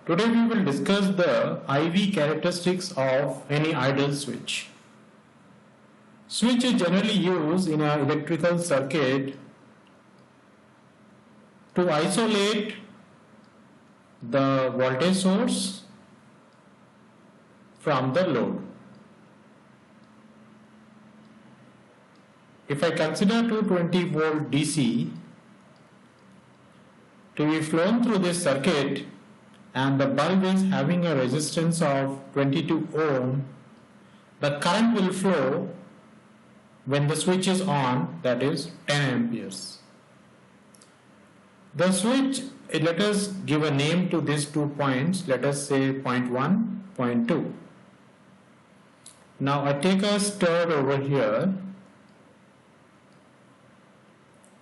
Today we will discuss the IV characteristics of any ideal switch. Switch is generally used in an electrical circuit to isolate the voltage source from the load. If I consider 220 volt DC to be flown through this circuit and the bulb is having a resistance of 22 ohm, the current will flow when the switch is on, that is 10 amperes. The switch, let us give a name to these 2 points, let us say point 1, point 2. Now I take a stud over here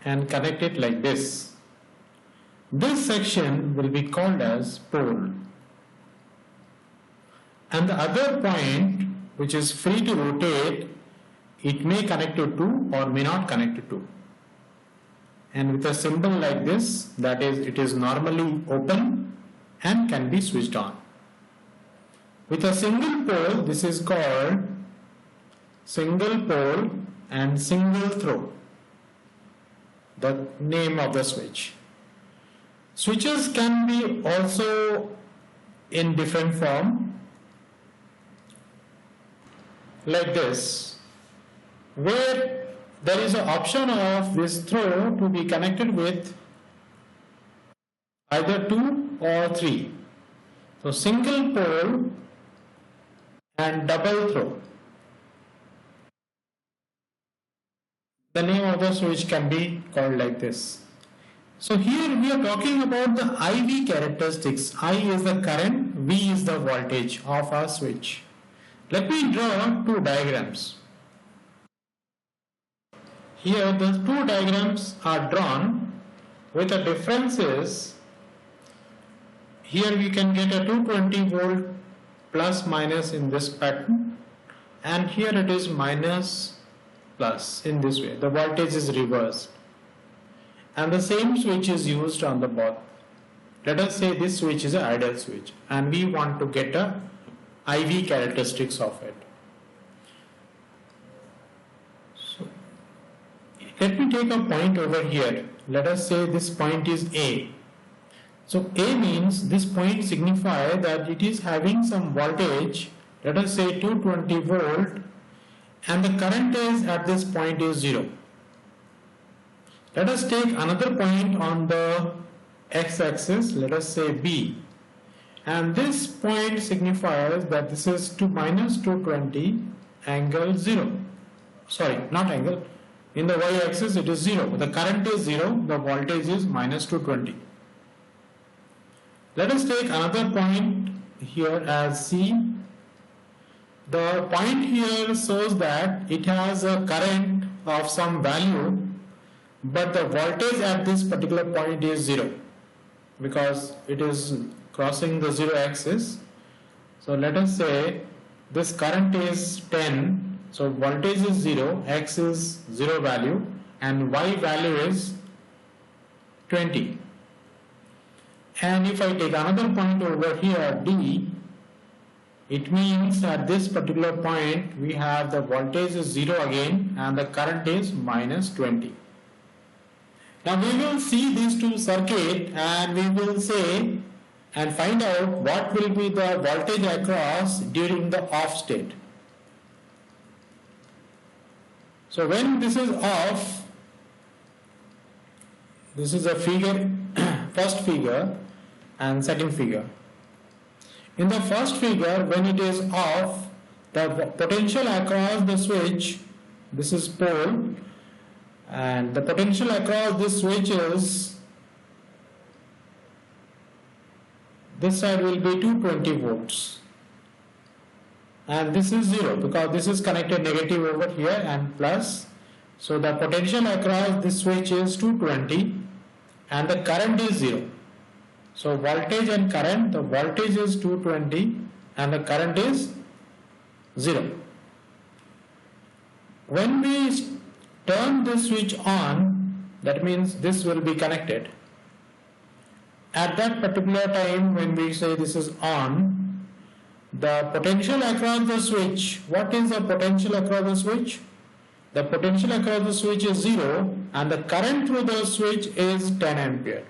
and connect it like this. This section will be called as pole, and the other point, which is free to rotate, it may connect to 2 or may not connect to 2. And with a symbol like this, that is, it is normally open and can be switched on. With a single pole, this is called single pole and single throw, the name of the switch. Switches can be also in different form, like this, where there is an option of this throw to be connected with either 2 or 3. So single pole and double throw. The name of the switch can be called like this. So here we are talking about the IV characteristics. I is the current, V is the voltage of our switch. Let me draw 2 diagrams. Here the 2 diagrams are drawn with the differences. Here we can get a 220 volt plus minus in this pattern, and here it is minus plus in this way. The voltage is reversed. And the same switch is used on the both. Let us say this switch is an ideal switch and we want to get a IV characteristics of it. So let me take a point over here. Let us say this point is A. So A means this point signifies that it is having some voltage, let us say 220 volt, and the current is at this point is 0. Let us take another point on the x-axis, let us say B, and this point signifies that this is minus 220 angle 0. Sorry, not angle. In the y-axis it is 0. The current is 0, the voltage is minus 220. Let us take another point here as C. The point here shows that it has a current of some value, but the voltage at this particular point is 0 because it is crossing the 0 axis. So let us say this current is 10, so voltage is 0, x is 0 value, and y value is 20. And if I take another point over here D, it means at this particular point we have the voltage is 0 again and the current is minus 20. Now we will see these 2 circuits and we will say and find out what will be the voltage across during the off state. So when this is off, this is a figure, first figure and second figure. In the first figure, when it is off, the potential across the switch, this is pole, and the potential across this switch is, this side will be 220 volts, and this is 0 because this is connected negative over here and plus. So the potential across this switch is 220 and the current is 0. So voltage and current, the voltage is 220 and the current is 0. When we turn this switch on, that means this will be connected, at that particular time when we say this is on, the potential across the switch, what is the potential across the switch? The potential across the switch is 0 and the current through the switch is 10 ampere.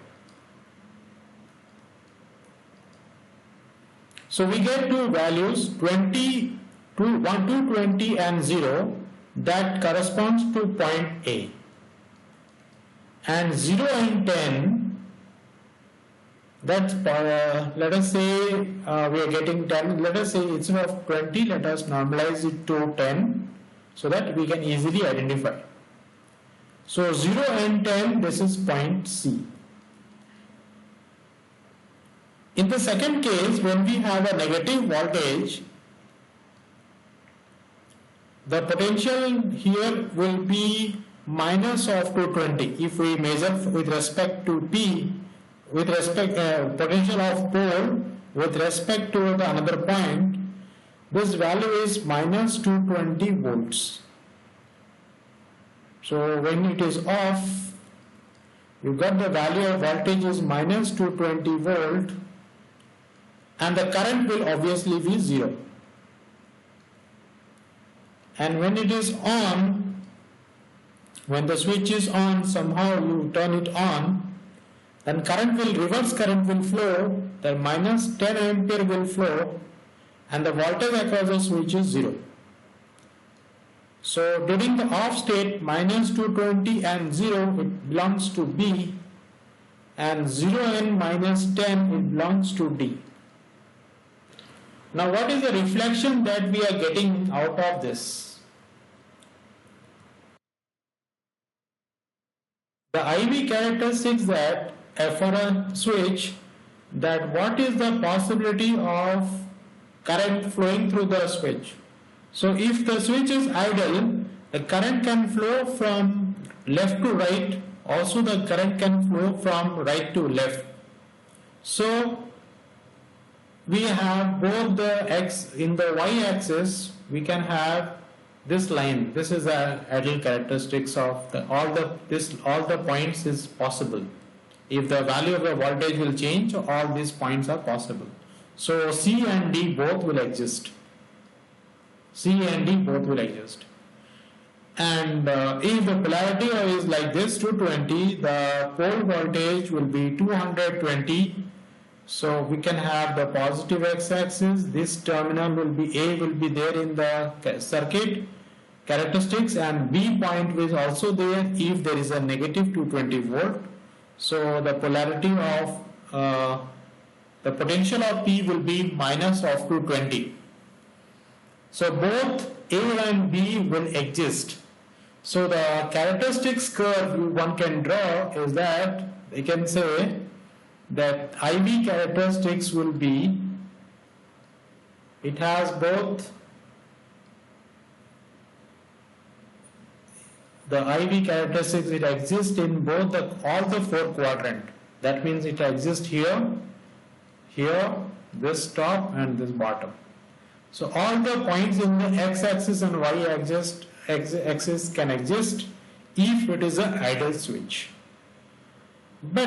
So we get two values 20 to 1 to 20 and 0 that corresponds to point A. And 0 and 10, that's let us say we are getting 10, let us say instead of 20, let us normalize it to 10 so that we can easily identify. So 0 and 10, this is point C. In the second case, when we have a negative voltage, the potential here will be minus of 220. If we measure with respect to P, with respect potential of pole with respect to the another point, this value is minus 220 volts. So when it is off, you got the value of voltage is minus 220 volt and the current will obviously be 0. And when it is on, when the switch is on, somehow you turn it on, then reverse current will flow, the minus 10 ampere will flow and the voltage across the switch is 0. So during the off state, minus 220 and 0 it belongs to B and 0 and minus 10 it belongs to D. Now what is the reflection that we are getting out of this? The IV characteristics that for a switch, that what is the possibility of current flowing through the switch. So if the switch is idle, the current can flow from left to right, also the current can flow from right to left. So we have both the x in the y-axis, we can have this line. This is the idle characteristics of all the points is possible. If the value of the voltage will change, all these points are possible. So C and D both will exist. C and D both will exist. And if the polarity is like this 220, the pole voltage will be 220. So we can have the positive x-axis. This terminal will be A will be there in the circuit characteristics, and B point is also there if there is a negative 220 volt. So the polarity of the potential of P will be minus of 220. So both A and B will exist. So the characteristics curve one can draw is that we can say that IV characteristics will be, it has both the IV characteristics, it exists in both all the four quadrant. That means it exists here, this top and this bottom. So all the points in the x-axis and y-axis can exist if it is an idle switch. But